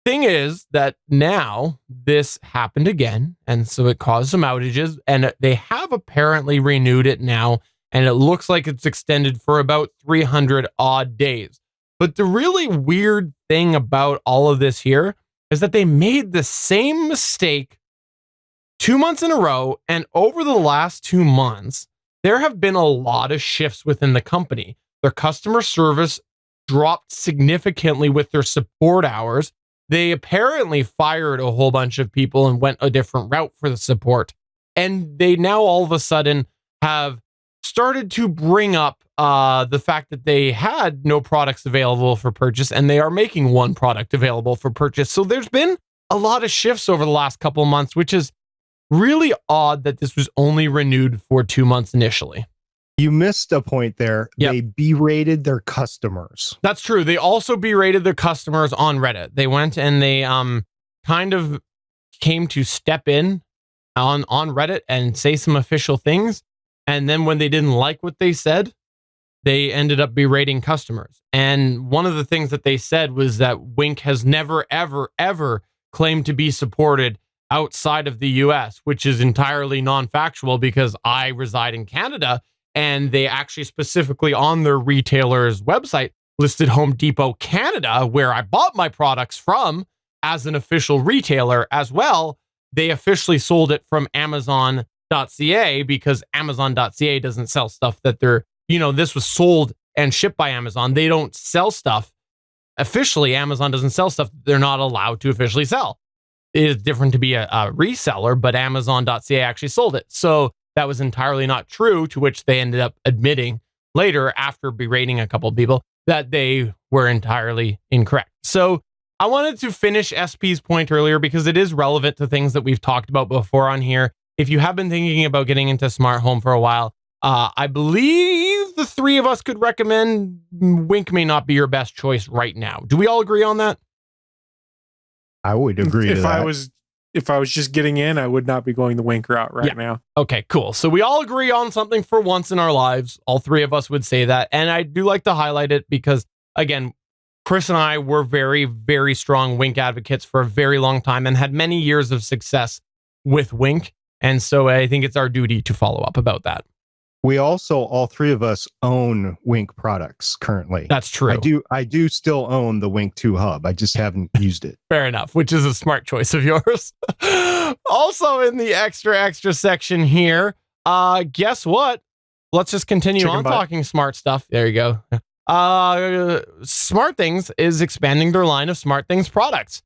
thing is that now this happened again, and so it caused some outages, and they have apparently renewed it now, and it looks like it's extended for about 300 odd days. But the really weird thing about all of this here is that they made the same mistake 2 months in a row, and over the last 2 months, there have been a lot of shifts within the company. Their customer service dropped significantly with their support hours. They apparently fired a whole bunch of people and went a different route for the support. And they now all of a sudden have started to bring up the fact that they had no products available for purchase, and they are making one product available for purchase. So there's been a lot of shifts over the last couple of months, which is really odd that this was only renewed for 2 months initially. You missed a point there. Yep. They berated their customers. That's true. They also berated their customers on Reddit. They went and they kind of came to step in on Reddit and say some official things. And then when they didn't like what they said, they ended up berating customers. And one of the things that they said was that Wink has never, ever, ever claimed to be supported outside of the US, which is entirely non-factual because I reside in Canada. And they actually specifically on their retailer's website listed Home Depot Canada, where I bought my products from, as an official retailer as well. They officially sold it from Amazon.ca because Amazon.ca doesn't sell stuff that they're, this was sold and shipped by Amazon. They don't sell stuff officially. Amazon doesn't sell stuff they're not allowed to officially sell. It is different to be a reseller, but Amazon.ca actually sold it. So that was entirely not true, to which they ended up admitting later after berating a couple of people that they were entirely incorrect. So I wanted to finish SP's point earlier because it is relevant to things that we've talked about before on here. If you have been thinking about getting into smart home for a while, I believe the three of us could recommend Wink may not be your best choice right now. Do we all agree on that? I would agree to that. If I was just getting in, I would not be going the Wink route right now. Okay, cool. So we all agree on something for once in our lives. All three of us would say that. And I do like to highlight it because, again, Chris and I were very, very strong Wink advocates for a very long time and had many years of success with Wink. And so I think it's our duty to follow up about that. We also, all three of us, own Wink products currently. That's true. I do still own the Wink 2 hub. I just haven't used it. Fair enough, which is a smart choice of yours. Also in the extra section here, guess what? Let's just continue talking smart stuff. There you go. SmartThings is expanding their line of SmartThings products.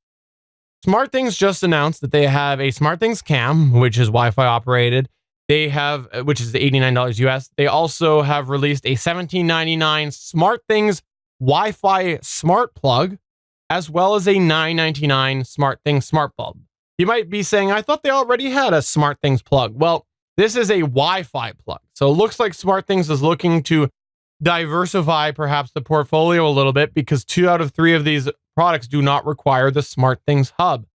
SmartThings just announced that they have a SmartThings Cam, which is Wi-Fi operated. They have, which is $89 US. They also have released a $17.99 SmartThings Wi-Fi smart plug, as well as a $9.99 SmartThings smart bulb. You might be saying, I thought they already had a SmartThings plug. Well, this is a Wi-Fi plug. So it looks like SmartThings is looking to diversify perhaps the portfolio a little bit because 2 out of 3 of these products do not require the SmartThings hub.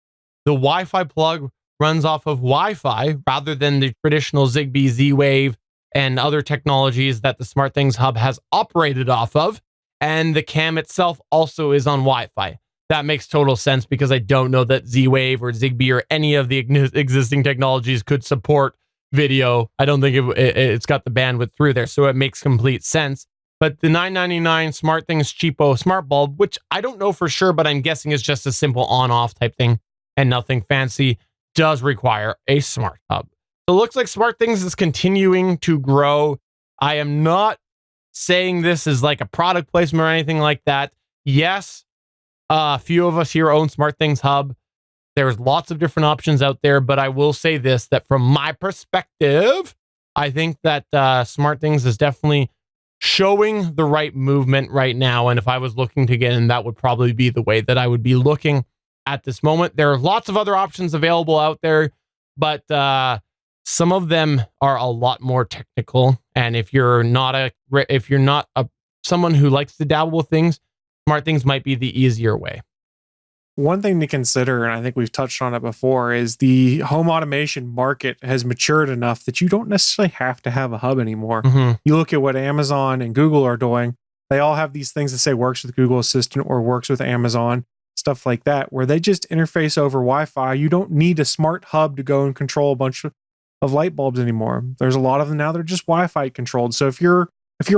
The Wi-Fi plug runs off of Wi-Fi rather than the traditional Zigbee, Z-Wave, and other technologies that the SmartThings hub has operated off of. And the cam itself also is on Wi-Fi. That makes total sense because I don't know that Z-Wave or Zigbee or any of the existing technologies could support video. I don't think it's got the bandwidth through there, so it makes complete sense. But the $9.99 SmartThings cheapo smart bulb, which I don't know for sure, but I'm guessing is just a simple on-off type thing and nothing fancy, does require a smart hub. So it looks like SmartThings is continuing to grow. I am not saying this is like a product placement or anything like that. Yes, a few of us here own SmartThings Hub. There's lots of different options out there, but I will say this, that from my perspective, I think that SmartThings is definitely showing the right movement right now. And if I was looking to get in, that would probably be the way that I would be looking at this moment. There are lots of other options available out there, but some of them are a lot more technical. And if you're not someone who likes to dabble with things, SmartThings might be the easier way. One thing to consider, and I think we've touched on it before, is the home automation market has matured enough that you don't necessarily have to have a hub anymore. Mm-hmm. You look at what Amazon and Google are doing. They all have these things that say works with Google Assistant or works with Amazon. stuff like that, where they just interface over Wi-Fi. You don't need a smart hub to go and control a bunch of light bulbs anymore. There's a lot of them now that are just Wi-Fi controlled. So if you're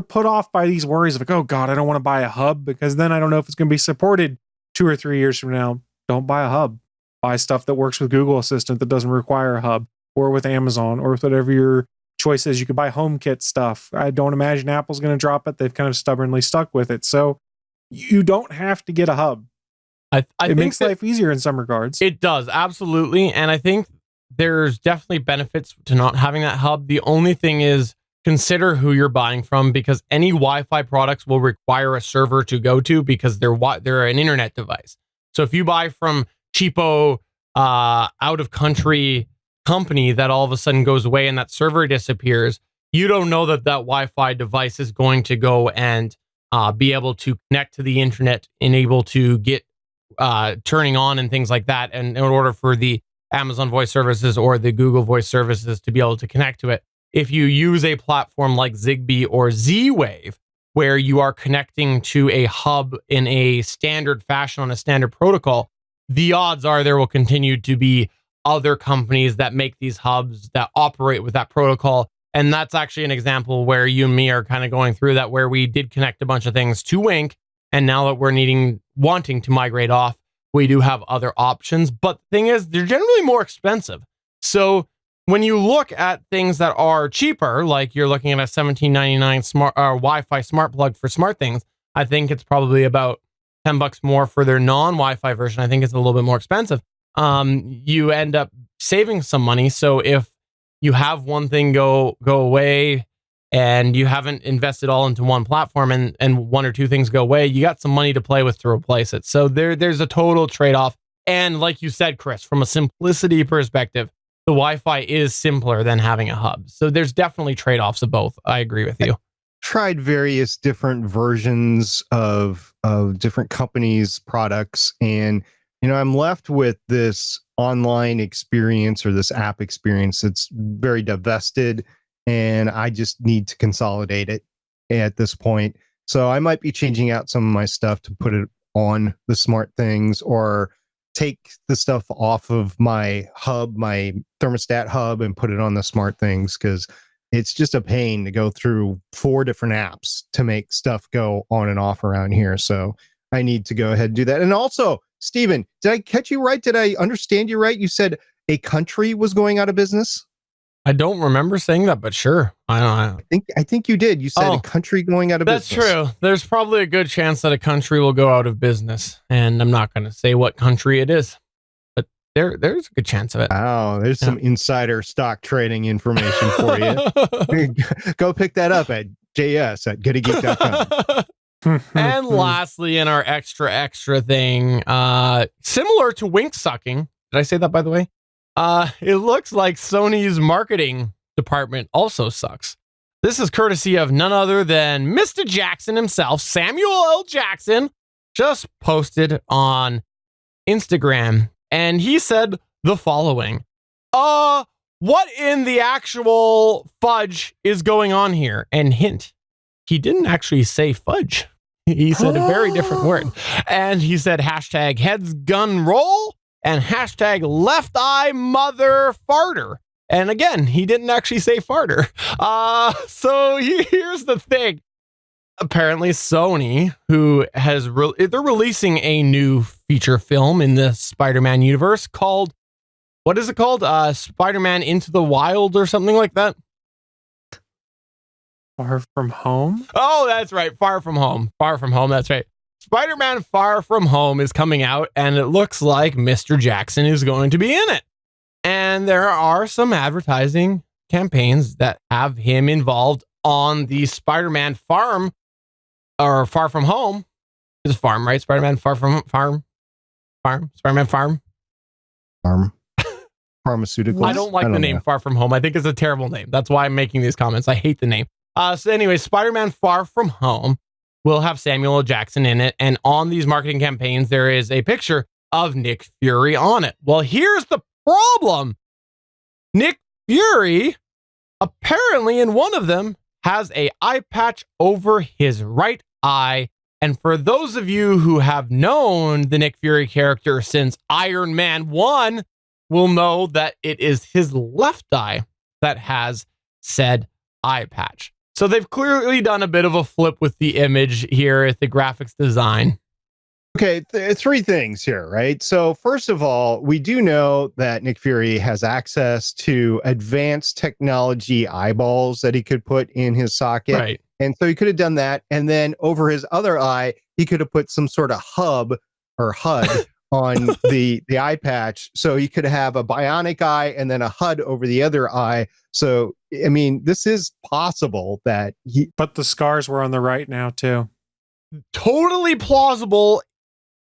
put off by these worries of like, oh God, I don't want to buy a hub because then I don't know if it's going to be supported 2 or 3 years from now, don't buy a hub. Buy stuff that works with Google Assistant that doesn't require a hub, or with Amazon, or with whatever your choice is. You could buy HomeKit stuff. I don't imagine Apple's going to drop it. They've kind of stubbornly stuck with it. So you don't have to get a hub. I it makes life easier in some regards. It does, absolutely. And I think there's definitely benefits to not having that hub. The only thing is, consider who you're buying from, because any Wi-Fi products will require a server to go to because they're an internet device. So if you buy from cheapo, out of country company that all of a sudden goes away and that server disappears, you don't know that Wi-Fi device is going to go and be able to connect to the internet and able to get turning on and things like that. And in order for the Amazon Voice Services or the Google Voice Services to be able to connect to it, if you use a platform like Zigbee or Z-Wave, where you are connecting to a hub in a standard fashion on a standard protocol, the odds are there will continue to be other companies that make these hubs that operate with that protocol. And that's actually an example where you and me are kind of going through that, where we did connect a bunch of things to Wink. And now that we're wanting to migrate off, we do have other options. But the thing is, they're generally more expensive. So when you look at things that are cheaper, like you're looking at a $17.99 smart Wi-Fi smart plug for SmartThings, I think it's probably about $10 more for their non-Wi-Fi version. I think it's a little bit more expensive. You end up saving some money. So if you have one thing go away and you haven't invested all into one platform, and one or two things go away, you got some money to play with to replace it. So there's a total trade-off. And like you said, Chris, from a simplicity perspective, the Wi-Fi is simpler than having a hub. So there's definitely trade-offs of both. I agree with you. Tried various different versions of different companies' products, and I'm left with this online experience or this app experience that's very divested, and I just need to consolidate it at this point. So I might be changing out some of my stuff to put it on the SmartThings, or take the stuff off of my hub, my thermostat hub, and put it on the SmartThings, because it's just a pain to go through 4 different apps to make stuff go on and off around here. So I need to go ahead and do that. And also, Stephen, did I catch you right? Did I understand you right? You said a country was going out of business? I don't remember saying that, but sure. I think you did. You said a country going out of business. That's true. There's probably a good chance that a country will go out of business, and I'm not going to say what country it is, but there's a good chance of it. Wow, there's some insider stock trading information for you. Go pick that up at js@GetAGeek.com. And lastly, in our extra thing, similar to wink sucking. Did I say that, by the way? It looks like Sony's marketing department also sucks. This is courtesy of none other than Mr. Jackson himself. Samuel L. Jackson just posted on Instagram, and he said the following. What in the actual fudge is going on here? And hint, he didn't actually say fudge. He said a very different word. And he said hashtag heads gun roll and hashtag left eye mother farter. And again, he didn't actually say farter. So here's the thing. Apparently Sony, who has they're releasing a new feature film in the Spider-Man universe called, what is it called? Spider-Man Into the Wild or something like that. Far From Home? Oh, that's right. Far From Home. Far From Home. That's right. Spider-Man Far From Home is coming out, and it looks like Mr. Jackson is going to be in it. And there are some advertising campaigns that have him involved on the Spider-Man farm, or Far From Home. It's farm, right? Spider-Man Far From Farm. Spider-Man Farm. Pharmaceuticals. I don't like the name Far From Home. I think it's a terrible name. That's why I'm making these comments. I hate the name. So anyway, Spider-Man Far From Home will have Samuel L. Jackson in it. And on these marketing campaigns, there is a picture of Nick Fury on it. Well, here's the problem. Nick Fury, apparently in one of them, has an eye patch over his right eye And for those of you who have known the Nick Fury character since Iron Man 1 will know that it is his left eye that has said eye patch. So they've clearly done a bit of a flip with the image here at the graphics design. Okay, three things here, right? So first of all, we do know that Nick Fury has access to advanced technology eyeballs that he could put in his socket. Right. And so he could have done that. And then over his other eye, he could have put some sort of hub or HUD on the eye patch. So he could have a bionic eye and then a HUD over the other eye. So, I mean, this is possible that he... But the scars were on the right now, too. Totally plausible.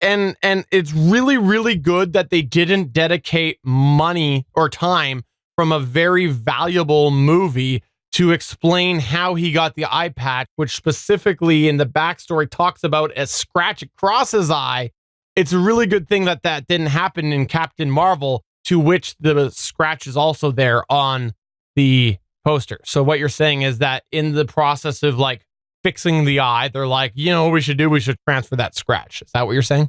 And it's really, really good that they didn't dedicate money or time from a very valuable movie to explain how he got the eye patch, which specifically in the backstory talks about a scratch across his eye. It's a really good thing that that didn't happen in Captain Marvel, to which the scratch is also there on the poster. So what you're saying is that in the process of like fixing the eye, they're like, you know what we should do? We should transfer that scratch. Is that what you're saying?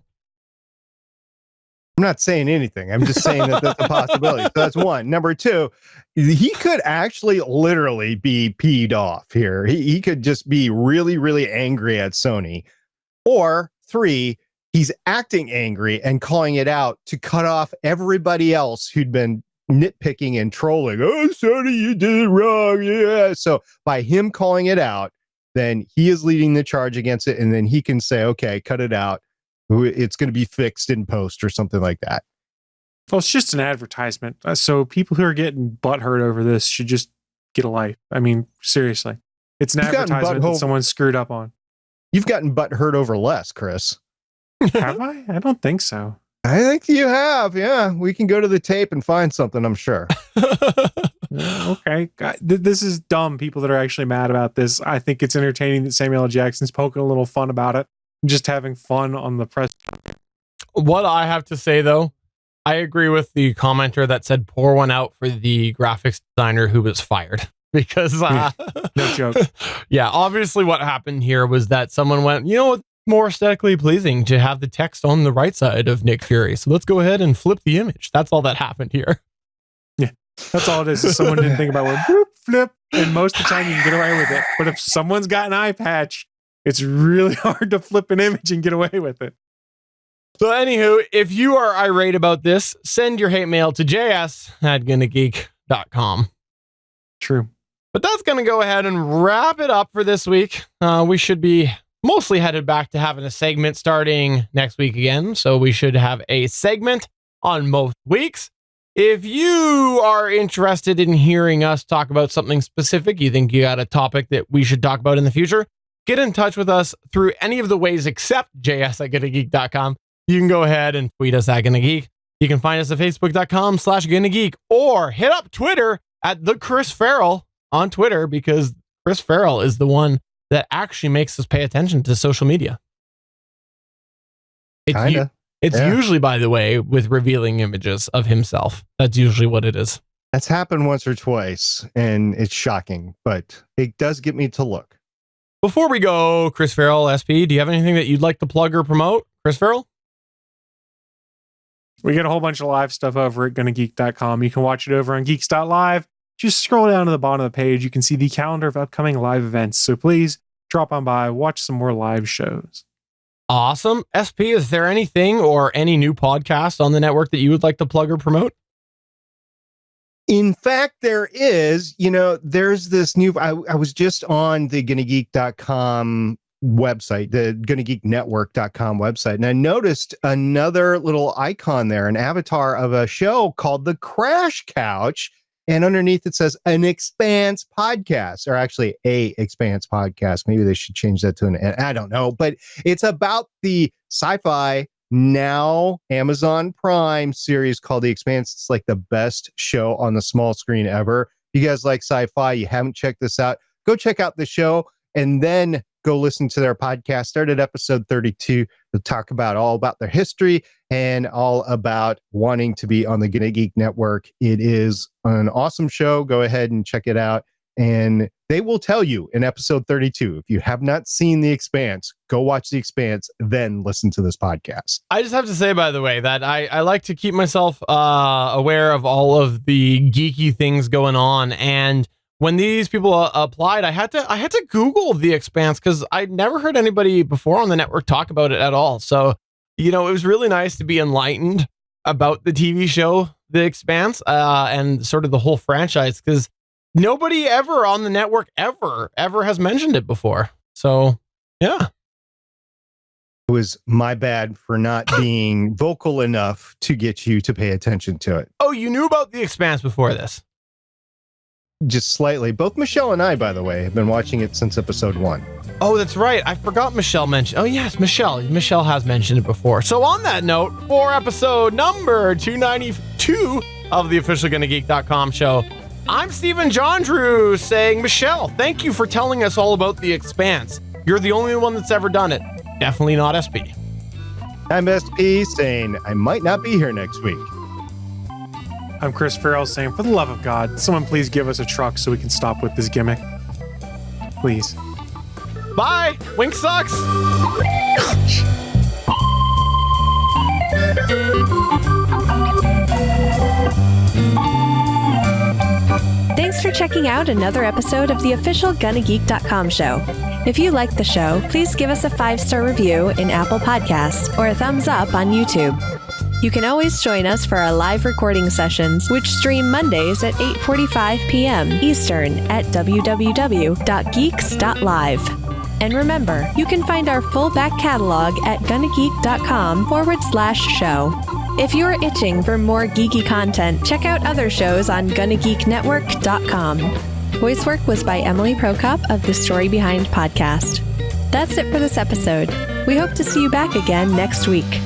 I'm not saying anything. I'm just saying that that's a possibility. So that's one. Number two, he could actually literally be peed off here. He could just be really, really angry at Sony. Or three, he's acting angry and calling it out to cut off everybody else who'd been nitpicking and trolling. Oh, Sony, you did it wrong. Yeah. So by him calling it out, then he is leading the charge against it. And then he can say, okay, cut it out. It's going to be fixed in post or something like that. Well, it's just an advertisement. So people who are getting butthurt over this should just get a life. I mean, seriously. It's an advertisement that someone screwed up on. You've gotten butthurt over less, Chris. Have I? I don't think so. I think you have. Yeah. We can go to the tape and find something, I'm sure. Okay. This is dumb. People that are actually mad about this. I think it's entertaining that Samuel L. Jackson's poking a little fun about it. Just having fun on the press. What I have to say, though, I agree with the commenter that said pour one out for the graphics designer who was fired. Because, no joke. Yeah, obviously what happened here was that someone went, you know, it's more aesthetically pleasing to have the text on the right side of Nick Fury. So let's go ahead and flip the image. That's all that happened here. Yeah, that's all it is someone didn't think about where whoop, flip. And most of the time you can get away with it. But if someone's got an eye patch, it's really hard to flip an image and get away with it. So anywho, if you are irate about this, send your hate mail to js@gonnageek.com. True. But that's going to go ahead and wrap it up for this week. We should be mostly headed back to having a segment starting next week again. So we should have a segment on most weeks. If you are interested in hearing us talk about something specific, you think you got a topic that we should talk about in the future, get in touch with us through any of the ways except js@gonnageek.com. You can go ahead and tweet us at GonnaGeek. You can find us at facebook.com/GonnaGeek or hit up Twitter at the Chris Farrell on Twitter, because Chris Farrell is the one that actually makes us pay attention to social media. It's usually, by the way, with revealing images of himself. That's usually what it is. That's happened once or twice, and it's shocking, but it does get me to look. Before we go, Chris Farrell, SP, do you have anything that you'd like to plug or promote? Chris Farrell? We got a whole bunch of live stuff over at GonnaGeek.com. You can watch it over on Geeks.live. Just scroll down to the bottom of the page. You can see the calendar of upcoming live events. So please drop on by, watch some more live shows. Awesome. SP, is there anything or any new podcast on the network that you would like to plug or promote? In fact, there is, there's this new, I was just on the GonnaGeek.com website, the GonnaGeekNetwork.com website, and I noticed another little icon there, an avatar of a show called The Crash Couch. And underneath it says an Expanse podcast, or actually a Expanse podcast. Maybe they should change that to an, I don't know, but it's about the sci-fi now Amazon Prime series called The Expanse. It's like the best show on the small screen ever. You guys like sci-fi, you haven't checked this out, go check out the show and then go listen to their podcast. Start at episode 32. They'll talk about all about their history and all about wanting to be on the Gonna Geek Network. It is an awesome show. Go ahead and check it out. And they will tell you in episode 32, if you have not seen The Expanse, go watch The Expanse, then listen to this podcast. I just have to say, by the way, that I like to keep myself aware of all of the geeky things going on. And when these people applied, I had to Google The Expanse because I'd never heard anybody before on the network talk about it at all. So, it was really nice to be enlightened about the TV show The Expanse and sort of the whole franchise, because nobody ever on the network ever has mentioned it before. So, yeah. It was my bad for not being vocal enough to get you to pay attention to it. Oh, you knew about The Expanse before this? Just slightly. Both Michelle and I, by the way, have been watching it since episode 1. Oh, that's right. I forgot Michelle mentioned. Oh, yes, Michelle. Michelle has mentioned it before. So on that note, for episode number 292 of the official GonnaGeek.com show, I'm Stephen John Drew saying, Michelle, thank you for telling us all about The Expanse. You're the only one that's ever done it. Definitely not SP. I'm SP saying I might not be here next week. I'm Chris Farrell saying, for the love of God, someone please give us a truck so we can stop with this gimmick. Please. Bye. Wink sucks. Thanks for checking out another episode of the official GonnaGeek.com show. If you like the show, please give us a 5-star review in Apple Podcasts or a thumbs up on YouTube. You can always join us for our live recording sessions, which stream Mondays at 8:45 p.m. Eastern at www.geeks.live. And remember, you can find our full back catalog at GonnaGeek.com/show. If you're itching for more geeky content, check out other shows on GonnaGeekNetwork.com. Voice work was by Emily Prokop of The Story Behind podcast. That's it for this episode. We hope to see you back again next week.